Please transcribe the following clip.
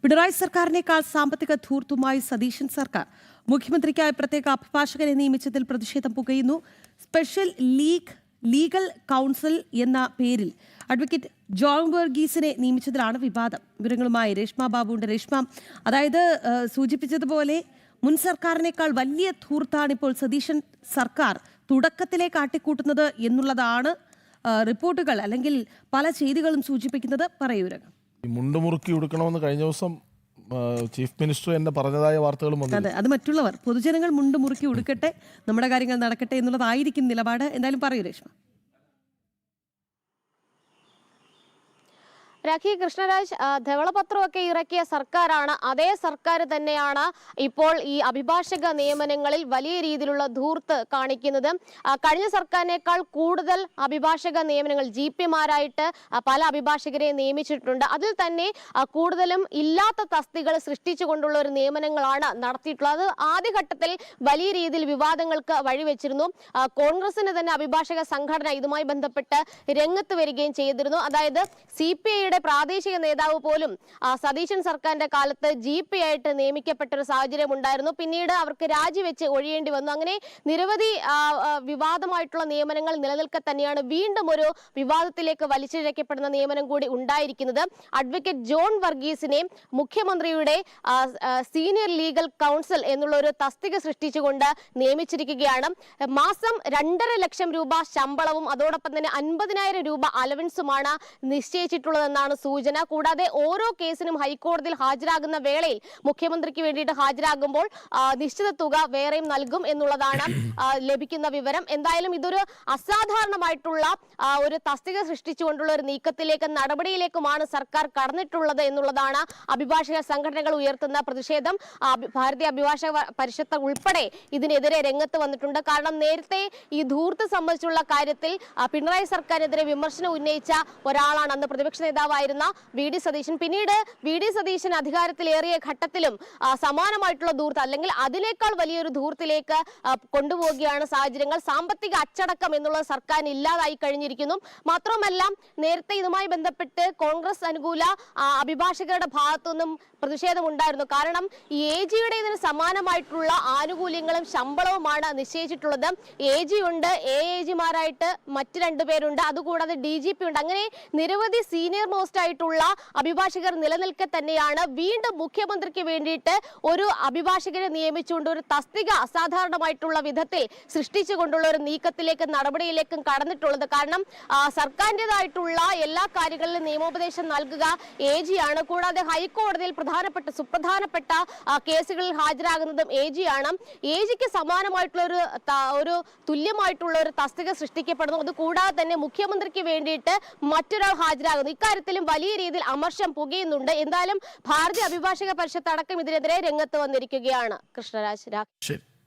പിണറായി സർക്കാരിനേക്കാൾ സാമ്പത്തിക ധൂർത്തുമായി സതീശൻ സർക്കാർ. മുഖ്യമന്ത്രിക്കായി പ്രത്യേക അഭിഭാഷകനെ നിയമിച്ചതിൽ പ്രതിഷേധം പുകയുന്നു. സ്പെഷ്യൽ ലീഗൽ കൗൺസിൽ എന്ന പേരിൽ അഡ്വക്കേറ്റ് ജോൺ വർഗീസിനെ നിയമിച്ചതിലാണ് വിവാദം. വിവരങ്ങളുമായി രേഷ്മ ബാബുണ്ട്. രേഷ്മ, അതായത് സൂചിപ്പിച്ചതുപോലെ മുൻ സർക്കാരിനേക്കാൾ വലിയ ധൂർത്താണ് ഇപ്പോൾ സതീശൻ സർക്കാർ തുടക്കത്തിലെ കാട്ടിക്കൂട്ടുന്നത് എന്നുള്ളതാണ് റിപ്പോർട്ടുകൾ അല്ലെങ്കിൽ പല ചെയ്തികളും സൂചിപ്പിക്കുന്നത്. പറയൂരങ്ങൾ മുണ്ടുമുറുക്കി ഉടുക്കണമെന്ന് കഴിഞ്ഞ ദിവസം ചീഫ് മിനിസ്റ്റർ എന്നെ പറഞ്ഞതായ വാർത്തകളും അതെ, അത് മറ്റുള്ളവർ പൊതുജനങ്ങൾ മുണ്ട് മുറുക്കി ഉടുക്കട്ടെ, നമ്മുടെ കാര്യങ്ങൾ നടക്കട്ടെ എന്നുള്ളതായിരിക്കും നിലപാട്. എന്തായാലും പറയൂ രേഷ്മ. രാഖി കൃഷ്ണരാജ്, ധവളപത്രമൊക്കെ ഇറക്കിയ സർക്കാരാണ്. അതേ സർക്കാർ തന്നെയാണ് ഇപ്പോൾ ഈ അഭിഭാഷക നിയമനങ്ങളിൽ വലിയ രീതിയിലുള്ള ധൂർത്ത് കാണിക്കുന്നത്. കഴിഞ്ഞ സർക്കാരിനേക്കാൾ കൂടുതൽ അഭിഭാഷക നിയമനങ്ങൾ GP-മാരായിട്ട് പല അഭിഭാഷകരെ നിയമിച്ചിട്ടുണ്ട്. അതിൽ തന്നെ കൂടുതലും ഇല്ലാത്ത തസ്തികൾ സൃഷ്ടിച്ചുകൊണ്ടുള്ള ഒരു നിയമനങ്ങളാണ് നടത്തിയിട്ടുള്ളത്. അത് ആദ്യഘട്ടത്തിൽ വലിയ രീതിയിൽ വിവാദങ്ങൾക്ക് വഴിവെച്ചിരുന്നു. കോൺഗ്രസിന് തന്നെ അഭിഭാഷക സംഘടന ഇതുമായി ബന്ധപ്പെട്ട് രംഗത്ത് വരികയും ചെയ്തിരുന്നു. അതായത് CPI പ്രാദേശിക നേതാവ് പോലും സതീശൻ സർക്കാരിന്റെ കാലത്ത് GP ആയിട്ട് നിയമിക്കപ്പെട്ട ഒരു സാഹചര്യം ഉണ്ടായിരുന്നു. പിന്നീട് അവർക്ക് രാജിവെച്ച് ഒഴിയേണ്ടി വന്നു. അങ്ങനെ നിരവധി വിവാദമായിട്ടുള്ള നിയമനങ്ങൾ നിലനിൽക്കെ തന്നെയാണ് വീണ്ടും ഒരു വിവാദത്തിലേക്ക് വലിച്ചിഴക്കപ്പെടുന്ന നിയമനം കൂടി ഉണ്ടായിരിക്കുന്നത്. അഡ്വക്കേറ്റ് ജോൺ വർഗീസിനെ മുഖ്യമന്ത്രിയുടെ സീനിയർ ലീഗൽ കൗൺസിൽ എന്നുള്ള ഒരു തസ്തിക സൃഷ്ടിച്ചുകൊണ്ട് നിയമിച്ചിരിക്കുകയാണ്. മാസം 2.5 ലക്ഷം രൂപ ശമ്പളവും അതോടൊപ്പം തന്നെ 50,000 രൂപ അലവൻസുമാണ് നിശ്ചയിച്ചിട്ടുള്ളതെന്നാണ് സൂചന. കൂടാതെ ഓരോ കേസിനും ഹൈക്കോടതിയിൽ ഹാജരാകുന്ന വേളയിൽ മുഖ്യമന്ത്രിക്ക് വേണ്ടിയിട്ട് ഹാജരാകുമ്പോൾ നിശ്ചിത തുക വേറെയും നൽകും എന്നുള്ളതാണ് ലഭിക്കുന്ന വിവരം. എന്തായാലും ഇതൊരു അസാധാരണമായിട്ടുള്ള ഒരു തസ്തിക സൃഷ്ടിച്ചുകൊണ്ടുള്ള ഒരു നീക്കത്തിലേക്ക് നടപടിയിലേക്കുമാണ് സർക്കാർ കടന്നിട്ടുള്ളത് എന്നുള്ളതാണ് അഭിഭാഷക സംഘടനകൾ ഉയർത്തുന്ന പ്രതിഷേധം. ഭാരതീയ അഭിഭാഷക പരിഷത്ത് ഉൾപ്പെടെ ഇതിനെതിരെ രംഗത്ത് വന്നിട്ടുണ്ട്. കാരണം നേരത്തെ ഈ ധൂർത്ത് സംബന്ധിച്ചുള്ള കാര്യത്തിൽ പിണറായി സർക്കാരിനെതിരെ വിമർശനം ഉന്നയിച്ച ഒരാളാണ് അന്ന് പ്രതിപക്ഷ നേതാവായിരുന്ന VD സതീശൻ. പിന്നീട് VD സതീശൻ അധികാരത്തിലേറിയ ഘട്ടത്തിലും സമാനമായിട്ടുള്ള ധൂർത്ത് അല്ലെങ്കിൽ അതിനേക്കാൾ വലിയൊരു ധൂർത്തിലേക്ക് കൊണ്ടുപോവുകയാണ് സാഹചര്യങ്ങൾ. സാമ്പത്തിക അച്ചടക്കം എന്നുള്ള സർക്കാരിന് ഇല്ലാതായി കഴിഞ്ഞിരിക്കുന്നു. മാത്രമല്ല നേരത്തെ ഇതുമായി ബന്ധപ്പെട്ട് കോൺഗ്രസ് അനുകൂല അഭിഭാഷകരുടെ ഭാഗത്തുനിന്നും പ്രതിഷേധമുണ്ടായിരുന്നു. കാരണം ഈ AG-യുടെ ഇതിന് സമാനമായിട്ടുള്ള ആനുകൂല്യങ്ങളും ശമ്പളവുമാണ് നിശ്ചയിച്ചിട്ടുള്ളത്. AG ഉണ്ട്, AAG-മാരായിട്ട് മറ്റ് 2 പേരുണ്ട്, അതുകൂടാതെ DGP ഉണ്ട്. അങ്ങനെ നിരവധി സീനിയർ മോസ്റ്റ് ആയിട്ടുള്ള അഭിഭാഷകർ നിലനിൽക്കെ തന്നെയാണ് വീണ്ടും മുഖ്യമന്ത്രിക്ക് വേണ്ടിയിട്ട് ഒരു അഭിഭാഷകരെ നിയമിച്ചുകൊണ്ട് ഒരു തസ്തിക അസാധാരണമായിട്ടുള്ള വിധത്തിൽ സൃഷ്ടിച്ചുകൊണ്ടുള്ള ഒരു നീക്കത്തിലേക്കും നടപടിയിലേക്കും കടന്നിട്ടുള്ളത്. കാരണം സർക്കാരിൻ്റെതായിട്ടുള്ള എല്ലാ കാര്യങ്ങളിലും നിയമോപദേശം നൽകുക AG-ആണ്. കൂടാതെ ഹൈക്കോടതിയിൽ സുപ്രധാനപ്പെട്ട കേസുകളിൽ ഹാജരാകുന്നതും AG-ആണ്. AG-ക്ക് സമാനമായിട്ടുള്ള ഒരു തുല്യമായിട്ടുള്ള ഒരു തസ്തിക സൃഷ്ടിക്കപ്പെടുന്നു. അതുകൂടാതെ തന്നെ മുഖ്യമന്ത്രിക്ക് വേണ്ടിയിട്ട് മറ്റൊരാൾ ഹാജരാകുന്നു. ഇക്കാര്യത്തിലും വലിയ രീതിയിൽ അമർഷം പുകയുന്നുണ്ട്. എന്തായാലും ഭാരതീയ അഭിഭാഷക പരിഷത്ത് അടക്കം ഇതിനെതിരെ രംഗത്ത് വന്നിരിക്കുകയാണ്. കൃഷ്ണരാജ്. ശരി.